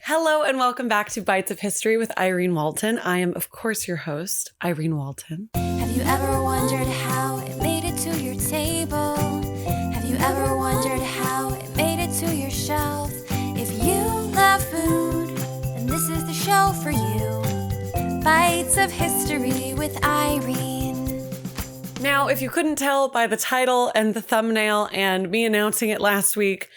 Hello and welcome back to Bites of History with Irene Walton. I am, of course, your host, Irene Walton. Have you ever wondered how it made it to your table? Have you ever wondered how it made it to your shelf? If you love food, then this is the show for you. Bites of History with Irene. Now, if you couldn't tell by the title and the thumbnail and me announcing it last week,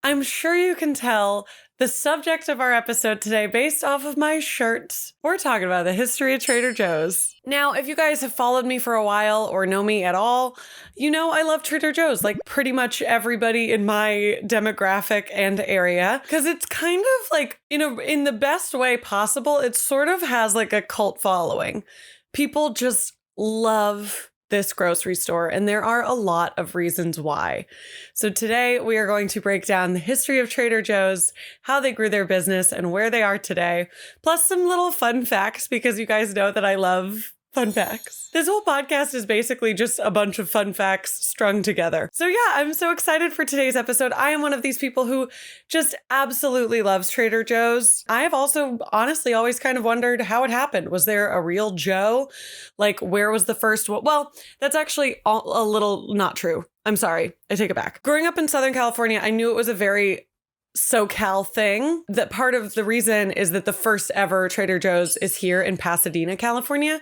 I'm sure you can tell the subject of our episode today based off of my shirt. We're talking about the history of Trader Joe's. Now, if you guys have followed me for a while or know me at all, you know I love Trader Joe's, like pretty much everybody in my demographic and area, because it's kind of like, in the best way possible, it sort of has like a cult following. People just love this grocery store, and there are a lot of reasons why. So today we are going to break down the history of Trader Joe's, how they grew their business, and where they are today, plus some little fun facts, because you guys know that I love fun facts. This whole podcast is basically just a bunch of fun facts strung together. So yeah, I'm so excited for today's episode. I am one of these people who just absolutely loves Trader Joe's. I have also honestly always kind of wondered how it happened. Was there a real Joe? Like, where was the first one? Well, that's actually a little not true. I'm sorry. I take it back. Growing up in Southern California, I knew it was a very SoCal thing. That part of the reason is that the first ever Trader Joe's is here in Pasadena, California.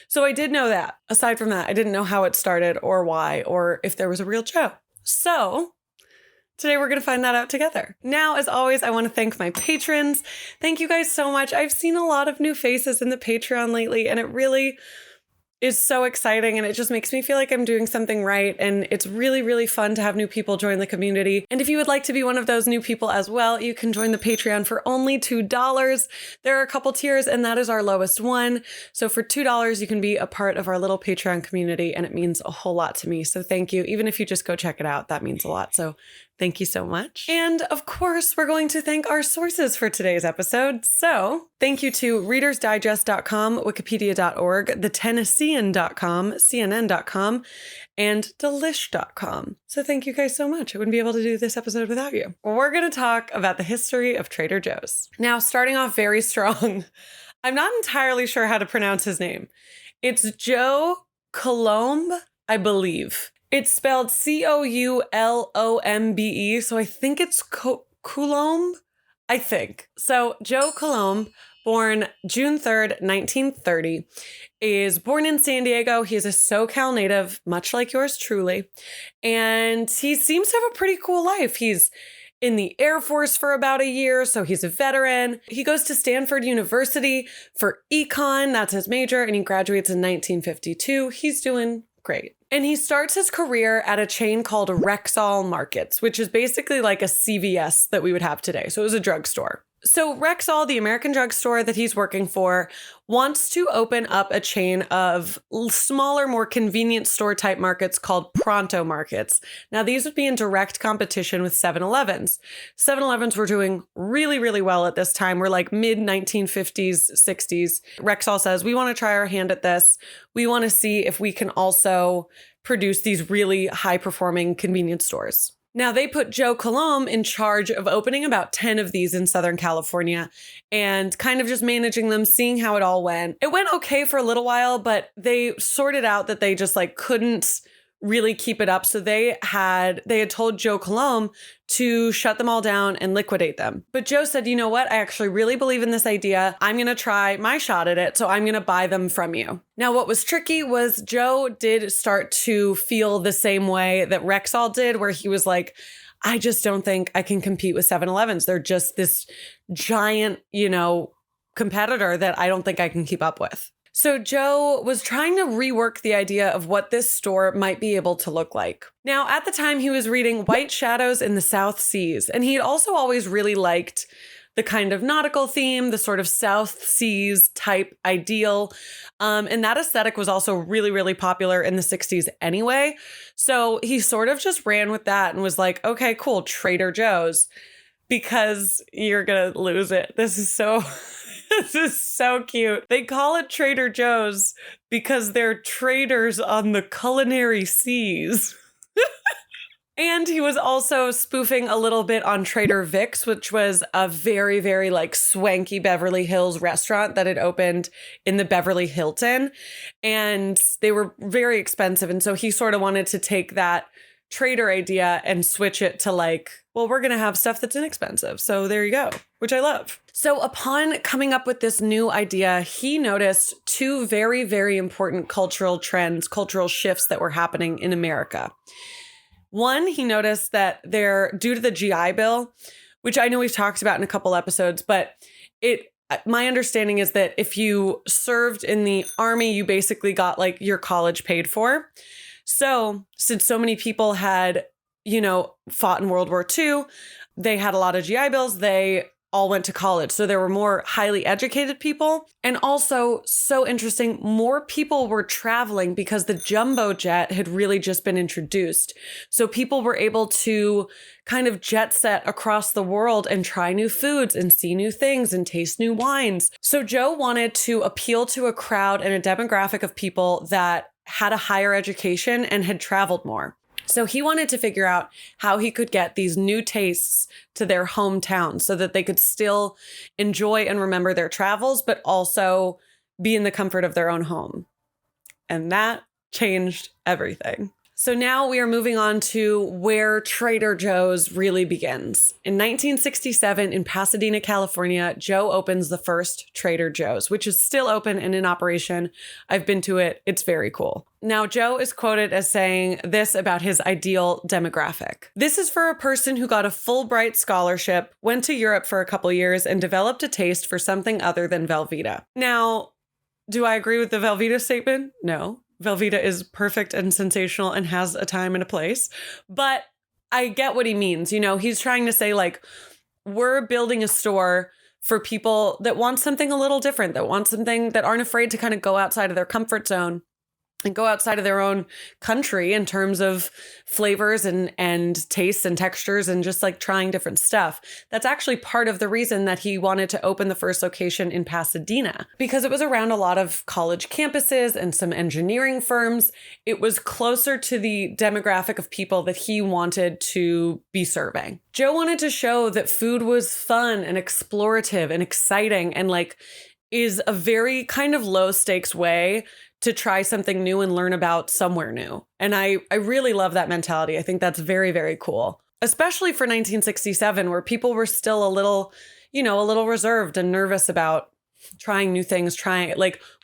So I did know that. Aside from that, I didn't know how it started or why or if there was a real Joe. So today we're going to find that out together. Now, as always, I want to thank my patrons. Thank you guys so much. I've seen a lot of new faces in the Patreon lately, and it really is so exciting, and it just makes me feel like I'm doing something right, and it's really, really fun to have new people join the community. And if you would like to be one of those new people as well, you can join the Patreon for only $2. There are a couple tiers, and that is our lowest one. So for $2, you can be a part of our little Patreon community, and it means a whole lot to me. So thank you. Even if you just go check it out, that means a lot. So thank you so much. And of course, we're going to thank our sources for today's episode. So thank you to readersdigest.com, wikipedia.org, thetennessean.com, cnn.com, and delish.com. So thank you guys so much. I wouldn't be able to do this episode without you. We're going to talk about the history of Trader Joe's. Now, starting off very strong, I'm not entirely sure how to pronounce his name. It's Joe Coulombe, I believe. It's spelled Coulombe, so I think it's Coulombe, I think. So Joe Coulombe, born June 3rd, 1930, is born in San Diego. He is a SoCal native, much like yours truly, and he seems to have a pretty cool life. He's in the Air Force for about a year, so he's a veteran. He goes to Stanford University for econ, that's his major, and he graduates in 1952. He's doing great. And he starts his career at a chain called Rexall Markets, which is basically like a CVS that we would have today. So it was a drugstore. So Rexall, the American drugstore that he's working for, wants to open up a chain of smaller, more convenient store type markets called Pronto Markets. Now, these would be in direct competition with 7-Elevens. 7-Elevens were doing really, really well at this time. We're like mid-1950s, 60s. Rexall says, we want to try our hand at this. We want to see if we can also produce these really high-performing convenience stores. Now, they put Joe Coulombe in charge of opening about 10 of these in Southern California and kind of just managing them, seeing how it all went. It went okay for a little while, but they sorted out that they just couldn't really keep it up. So they had told Joe Coulombe to shut them all down and liquidate them. But Joe said, you know what? I actually really believe in this idea. I'm going to try my shot at it. So I'm going to buy them from you. Now, what was tricky was Joe did start to feel the same way that Rexall did, where he was like, I just don't think I can compete with 7-Elevens. They're just this giant, competitor that I don't think I can keep up with. So Joe was trying to rework the idea of what this store might be able to look like. Now, at the time, he was reading White Shadows in the South Seas, and he'd also always really liked the kind of nautical theme, the sort of South Seas type ideal. And that aesthetic was also really, really popular in the 60s anyway. So he sort of just ran with that and was like, okay, cool, Trader Joe's, because you're going to lose it. This is so cute. They call it Trader Joe's because they're traders on the culinary seas. And he was also spoofing a little bit on Trader Vic's, which was a very, very like swanky Beverly Hills restaurant that had opened in the Beverly Hilton. And they were very expensive. And so he sort of wanted to take that Trader idea and switch it to like, well, we're going to have stuff that's inexpensive. So there you go, which I love. So upon coming up with this new idea, he noticed two very, very important cultural trends, cultural shifts that were happening in America. One, he noticed that due to the GI Bill, which I know we've talked about in a couple episodes, but my understanding is that if you served in the army, you basically got like your college paid for. So since so many people had, fought in World War II, they had a lot of GI Bills, they all went to college. So there were more highly educated people. And also, so interesting, more people were traveling because the jumbo jet had really just been introduced. So people were able to kind of jet set across the world and try new foods and see new things and taste new wines. So Joe wanted to appeal to a crowd and a demographic of people that had a higher education and had traveled more. So he wanted to figure out how he could get these new tastes to their hometown so that they could still enjoy and remember their travels, but also be in the comfort of their own home. And that changed everything. So now we are moving on to where Trader Joe's really begins. In 1967, in Pasadena, California, Joe opens the first Trader Joe's, which is still open and in operation. I've been to it. It's very cool. Now, Joe is quoted as saying this about his ideal demographic. This is for a person who got a Fulbright scholarship, went to Europe for a couple years, and developed a taste for something other than Velveeta. Now, do I agree with the Velveeta statement? No. Velveeta is perfect and sensational and has a time and a place. But I get what he means. He's trying to say, like, we're building a store for people that want something a little different, that want something that aren't afraid to kind of go outside of their comfort zone and go outside of their own country in terms of flavors and tastes and textures and just like trying different stuff. That's actually part of the reason that he wanted to open the first location in Pasadena, because it was around a lot of college campuses and some engineering firms. It was closer to the demographic of people that he wanted to be serving. Joe wanted to show that food was fun and explorative and exciting and like is a very kind of low stakes way to try something new and learn about somewhere new. And I really love that mentality. I think that's very, very cool, especially for 1967, where people were still a little reserved and nervous about trying new things,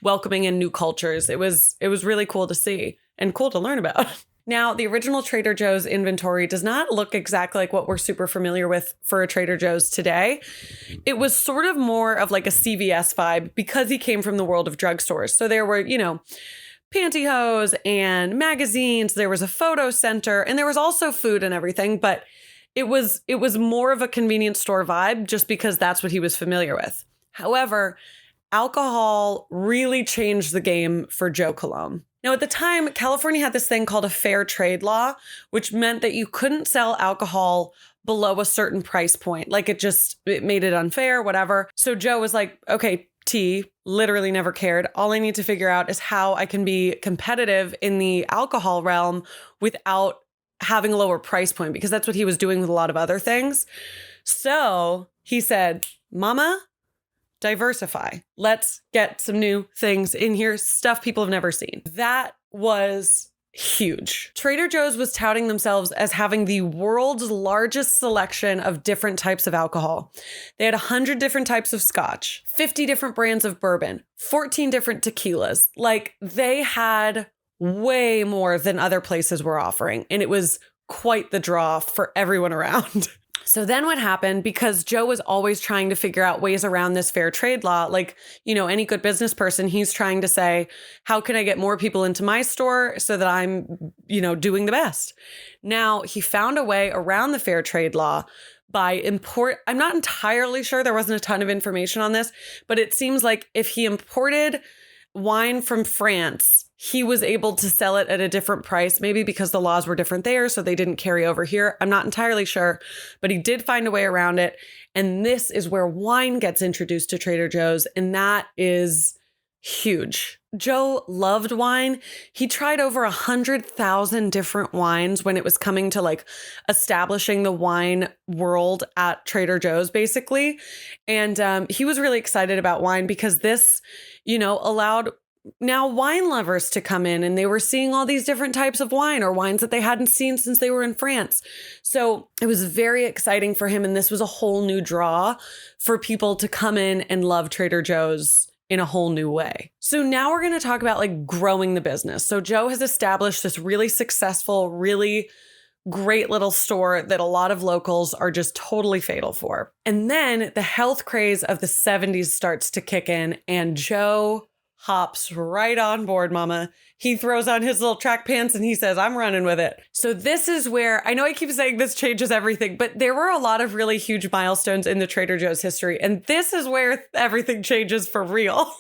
welcoming in new cultures. It was really cool to see and cool to learn about. Now, the original Trader Joe's inventory does not look exactly like what we're super familiar with for a Trader Joe's today. It was sort of more of like a CVS vibe because he came from the world of drugstores. So there were, pantyhose and magazines. There was a photo center and there was also food and everything. But it was more of a convenience store vibe just because that's what he was familiar with. However, alcohol really changed the game for Joe Coulombe. Now, at the time, California had this thing called a fair trade law, which meant that you couldn't sell alcohol below a certain price point. Like it made it unfair, whatever. So Joe was like, okay, literally never cared. All I need to figure out is how I can be competitive in the alcohol realm without having a lower price point, because that's what he was doing with a lot of other things. So he said, Mama, diversify. Let's get some new things in here, stuff people have never seen. That was huge. Trader Joe's was touting themselves as having the world's largest selection of different types of alcohol. They had 100 different types of scotch, 50 different brands of bourbon, 14 different tequilas. Like they had way more than other places were offering. And it was quite the draw for everyone around. So then what happened, because Joe was always trying to figure out ways around this fair trade law, like, any good business person, he's trying to say, how can I get more people into my store so that I'm, doing the best? Now, he found a way around the fair trade law by I'm not entirely sure, there wasn't a ton of information on this, but it seems like if he imported wine from France, he was able to sell it at a different price, maybe because the laws were different there, so they didn't carry over here. I'm not entirely sure, but he did find a way around it. And this is where wine gets introduced to Trader Joe's, and that is huge. Joe loved wine. He tried over 100,000 different wines when it was coming to like establishing the wine world at Trader Joe's, basically. And he was really excited about wine because this, allowed now wine lovers to come in, and they were seeing all these different types of wine or wines that they hadn't seen since they were in France. So it was very exciting for him. And this was a whole new draw for people to come in and love Trader Joe's in a whole new way. So now we're going to talk about like growing the business. So Joe has established this really successful, really great little store that a lot of locals are just totally fatal for. And then the health craze of the 70s starts to kick in, and Joe hops right on board, mama. He throws on his little track pants and he says, I'm running with it. So this is where, I know I keep saying this changes everything, but there were a lot of really huge milestones in the Trader Joe's history. And this is where everything changes for real.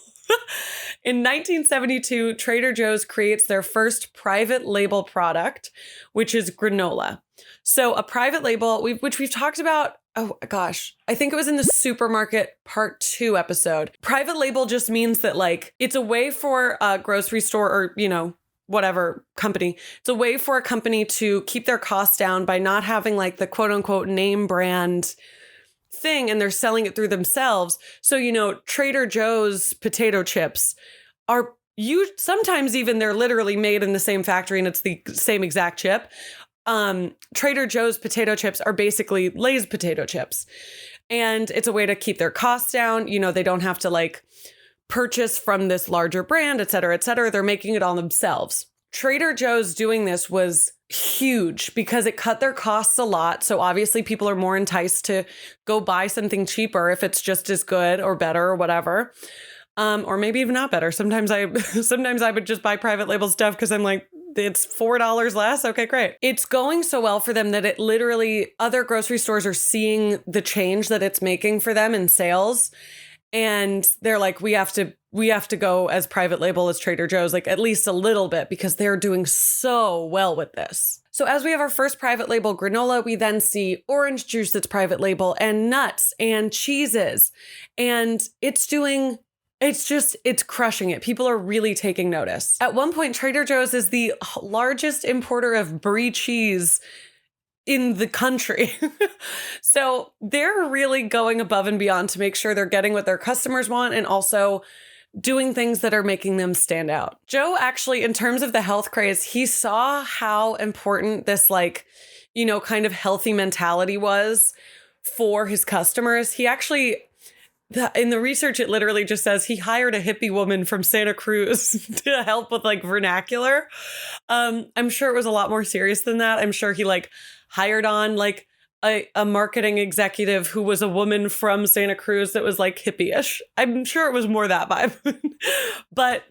In 1972, Trader Joe's creates their first private label product, which is granola. So a private label, which we've talked about, oh gosh, I think it was in the supermarket part 2 episode. Private label just means that like, it's a way for a grocery store or, whatever company. It's a way for a company to keep their costs down by not having like the quote unquote name brand thing, and they're selling it through themselves. So, Trader Joe's potato chips are sometimes even they're literally made in the same factory and it's the same exact chip. Trader Joe's potato chips are basically Lay's potato chips. And it's a way to keep their costs down. They don't have to like purchase from this larger brand, et cetera, et cetera. They're making it all themselves. Trader Joe's doing this was huge because it cut their costs a lot. So obviously people are more enticed to go buy something cheaper if it's just as good or better or whatever. Or maybe even not better. Sometimes I would just buy private label stuff because I'm like, it's $4 less. Okay, great. It's going so well for them that it literally, other grocery stores are seeing the change that it's making for them in sales. And they're like, we have to go as private label as Trader Joe's, like at least a little bit, because they're doing so well with this. So as we have our first private label granola, we then see orange juice that's private label and nuts and cheeses. And it's crushing it. People are really taking notice. At one point, Trader Joe's is the largest importer of Bri cheese in the country. So they're really going above and beyond to make sure they're getting what their customers want and also doing things that are making them stand out. Joe actually, in terms of the health craze, he saw how important this kind of healthy mentality was for his customers. He actually, in the research, it literally just says he hired a hippie woman from Santa Cruz to help with vernacular. I'm sure it was a lot more serious than that. I'm sure he hired on a marketing executive who was a woman from Santa Cruz that was hippie-ish. I'm sure it was more that vibe, but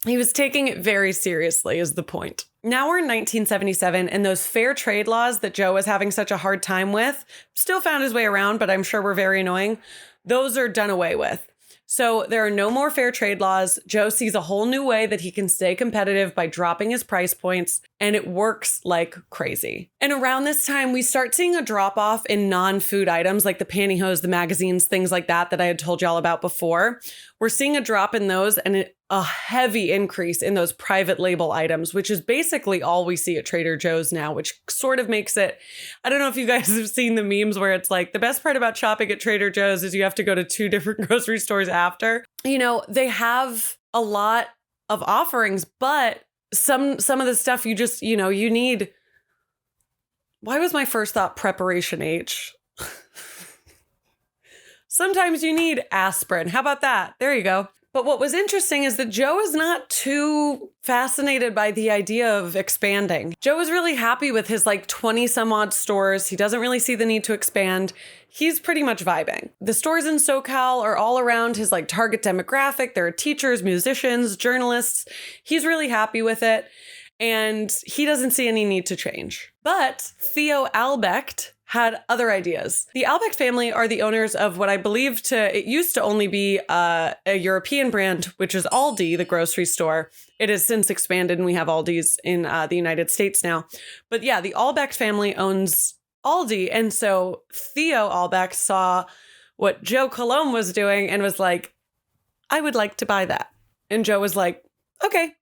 he was taking it very seriously is the point. Now we're in 1977, and those fair trade laws that Joe was having such a hard time with still found his way around, but I'm sure were very annoying. Those are done away with. So there are no more fair trade laws. Joe sees a whole new way that he can stay competitive by dropping his price points, and it works like crazy. And around this time, we start seeing a drop off in non-food items like the pantyhose, the magazines, things like that I had told y'all about before. We're seeing a drop in those and a heavy increase in those private label items, which is basically all we see at Trader Joe's now, which sort of makes it, I don't know if you guys have seen the memes where it's the best part about shopping at Trader Joe's is you have to go to 2 different grocery stores after. They have a lot of offerings, but some of the stuff you just, you need. Why was my first thought Preparation H? Sometimes you need aspirin. How about that? There you go. But what was interesting is that Joe is not too fascinated by the idea of expanding. Joe is really happy with his 20 some odd stores. He doesn't really see the need to expand. He's pretty much vibing. The stores in SoCal are all around his target demographic. There are teachers, musicians, journalists. He's really happy with it. And he doesn't see any need to change. But Theo Albrecht had other ideas. The Albrecht family are the owners of what I believe it used to only be a European brand, which is Aldi, the grocery store. It has since expanded and we have Aldi's in the United States now. But yeah, the Albrecht family owns Aldi. And so Theo Albrecht saw what Joe Coulombe was doing and was like, I would like to buy that. And Joe was like, okay.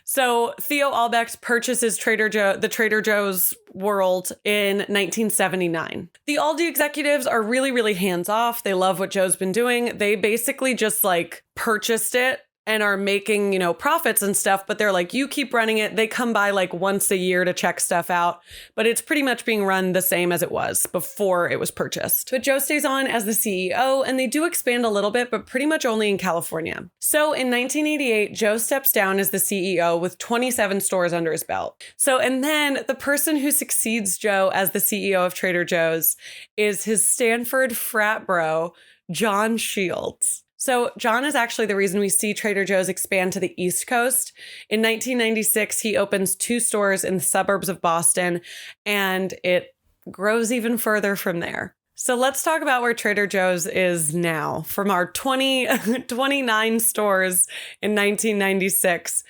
So Theo Albrecht purchases the Trader Joe's world in 1979. The Aldi executives are really, really hands-off. They love what Joe's been doing. They basically just like purchased it and are making, profits and stuff, but they're like, you keep running it. They come by like once a year to check stuff out, but it's pretty much being run the same as it was before it was purchased. But Joe stays on as the CEO, and they do expand a little bit, but pretty much only in California. So in 1988, Joe steps down as the CEO with 27 stores under his belt. And then the person who succeeds Joe as the CEO of Trader Joe's is his Stanford frat bro, John Shields. So John is actually the reason we see Trader Joe's expand to the East Coast. In 1996, he opens 2 stores in the suburbs of Boston, and it grows even further from there. So let's talk about where Trader Joe's is now. From our 29 stores in 1996,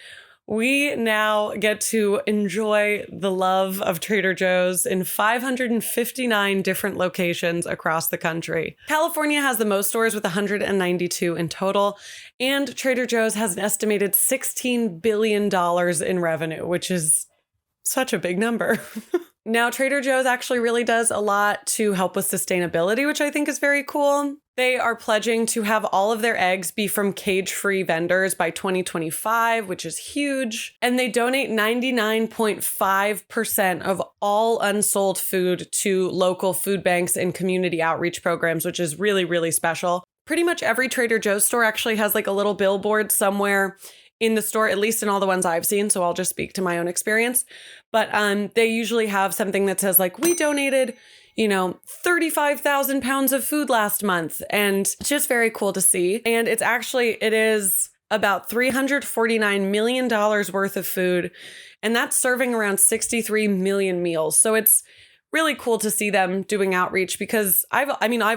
we now get to enjoy the love of Trader Joe's in 559 different locations across the country. California has the most stores with 192 in total, and Trader Joe's has an estimated $16 billion in revenue, which is such a big number. Now, Trader Joe's actually really does a lot to help with sustainability, which I think is very cool. They are pledging to have all of their eggs be from cage-free vendors by 2025, which is huge. And they donate 99.5% of all unsold food to local food banks and community outreach programs, which is really, really special. Pretty much every Trader Joe's store actually has like a little billboard somewhere in the store, at least in all the ones I've seen. So I'll just speak to my own experience. But they usually have something that says like, we donated 35,000 pounds of food last month. And it's just very cool to see. And it is about $349 million worth of food. And that's serving around 63 million meals. So it's really cool to see them doing outreach, because I've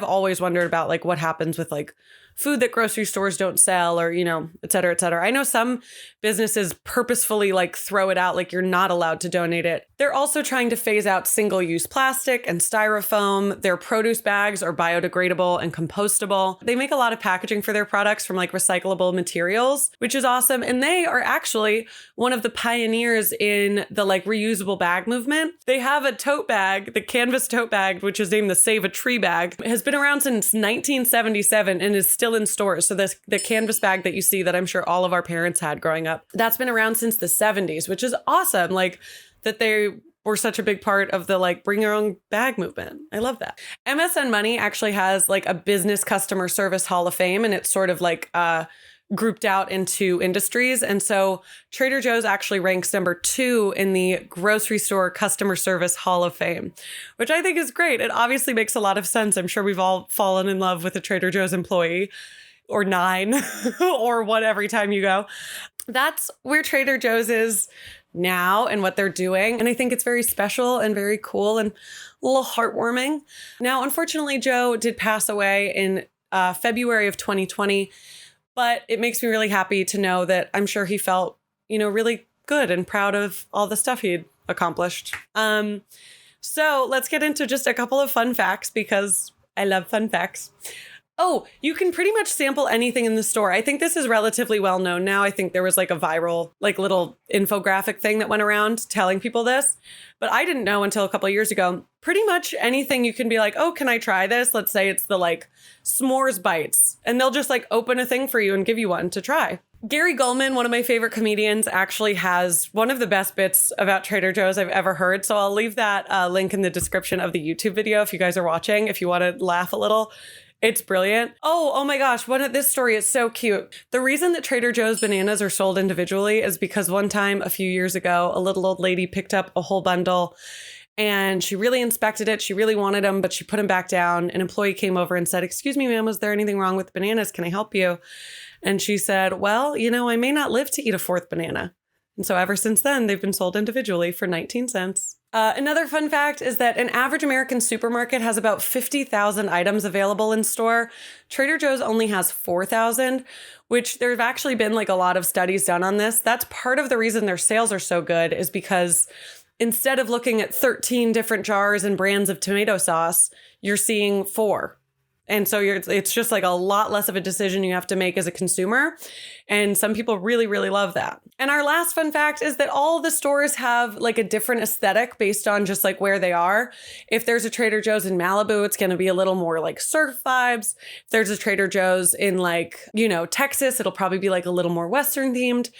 always wondered about like what happens with like food that grocery stores don't sell, or, et cetera, et cetera. I know some businesses purposefully like throw it out, like you're not allowed to donate it. They're also trying to phase out single-use plastic and styrofoam. Their produce bags are biodegradable and compostable. They make a lot of packaging for their products from like recyclable materials, which is awesome. And they are actually one of the pioneers in the like reusable bag movement. They have a tote bag, the canvas tote bag, which is named the Save a Tree bag. It has been around since 1977 and is still in stores. So the canvas bag that you see that I'm sure all of our parents had growing up, that's been around since the 70s, which is awesome. Like that they were such a big part of the like bring your own bag movement. I love that. MSN Money actually has like a business customer service hall of fame, and it's sort of like grouped out into industries. And so Trader Joe's actually ranks number 2 in the grocery store customer service hall of fame, which I think is great. It obviously makes a lot of sense. I'm sure we've all fallen in love with a Trader Joe's employee, or 9 or what every time you go. That's where Trader Joe's is now and what they're doing. And I think it's very special and very cool and a little heartwarming. Now, unfortunately, Joe did pass away in February of 2020. But it makes me really happy to know that I'm sure he felt, really good and proud of all the stuff he'd accomplished. So let's get into just a couple of fun facts, because I love fun facts. Oh, you can pretty much sample anything in the store. I think this is relatively well known now. I think there was like a viral, like little infographic thing that went around telling people this, but I didn't know until a couple of years ago. Pretty much anything you can be like, oh, can I try this? Let's say it's the like s'mores bites, and they'll just like open a thing for you and give you one to try. Gary Gulman, one of my favorite comedians, actually has one of the best bits about Trader Joe's I've ever heard. So I'll leave that link in the description of the YouTube video if you guys are watching, if you want to laugh a little. It's brilliant. Oh my gosh. This story is so cute. The reason that Trader Joe's bananas are sold individually is because one time a few years ago, a little old lady picked up a whole bundle and she really inspected it. She really wanted them, but she put them back down. An employee came over and said, "Excuse me, ma'am, was there anything wrong with the bananas? Can I help you?" And she said, "Well, I may not live to eat a 4th banana." And so ever since then, they've been sold individually for 19 cents. Another fun fact is that an average American supermarket has about 50,000 items available in store. Trader Joe's only has 4,000, which there have actually been like a lot of studies done on this. That's part of the reason their sales are so good, is because instead of looking at 13 different jars and brands of tomato sauce, you're seeing 4. And so it's just like a lot less of a decision you have to make as a consumer. And some people really, really love that. And our last fun fact is that all the stores have like a different aesthetic based on just like where they are. If there's a Trader Joe's in Malibu, it's going to be a little more like surf vibes. If there's a Trader Joe's in like, Texas, it'll probably be like a little more Western themed.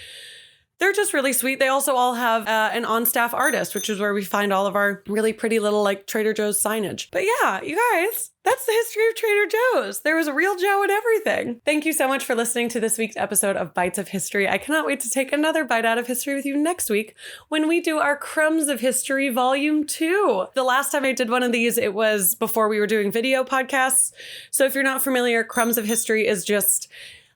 They're just really sweet. They also all have an on-staff artist, which is where we find all of our really pretty little like Trader Joe's signage. But yeah, you guys, that's the history of Trader Joe's. There was a real Joe and everything. Thank you so much for listening to this week's episode of Bites of History. I cannot wait to take another bite out of history with you next week when we do our Crumbs of History Volume 2. The last time I did one of these, it was before we were doing video podcasts. So if you're not familiar, Crumbs of History is just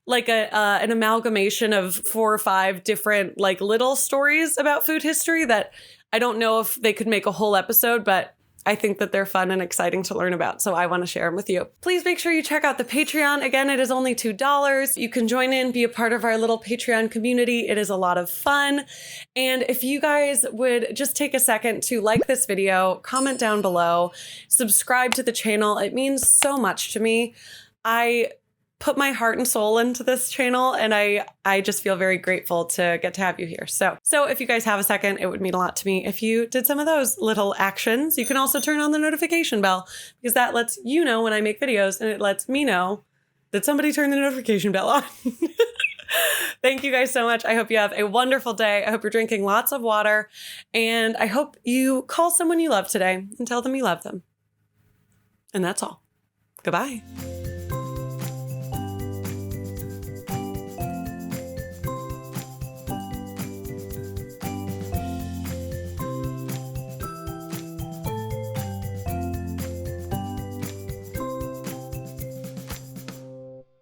like an amalgamation of 4 or 5 different like little stories about food history that I don't know if they could make a whole episode, but I think that they're fun and exciting to learn about, so I want to share them with you. Please make sure you check out the Patreon. Again, it is only $2. You can join in, be a part of our little Patreon community. It is a lot of fun. And if you guys would just take a second to like this video, comment down below, subscribe to the channel. It means so much to me. I put my heart and soul into this channel, and I just feel very grateful to get to have you here. So if you guys have a second, it would mean a lot to me if you did some of those little actions. You can also turn on the notification bell because that lets you know when I make videos, and it lets me know that somebody turned the notification bell on. Thank you guys so much. I hope you have a wonderful day. I hope you're drinking lots of water, and I hope you call someone you love today and tell them you love them. And that's all. Goodbye.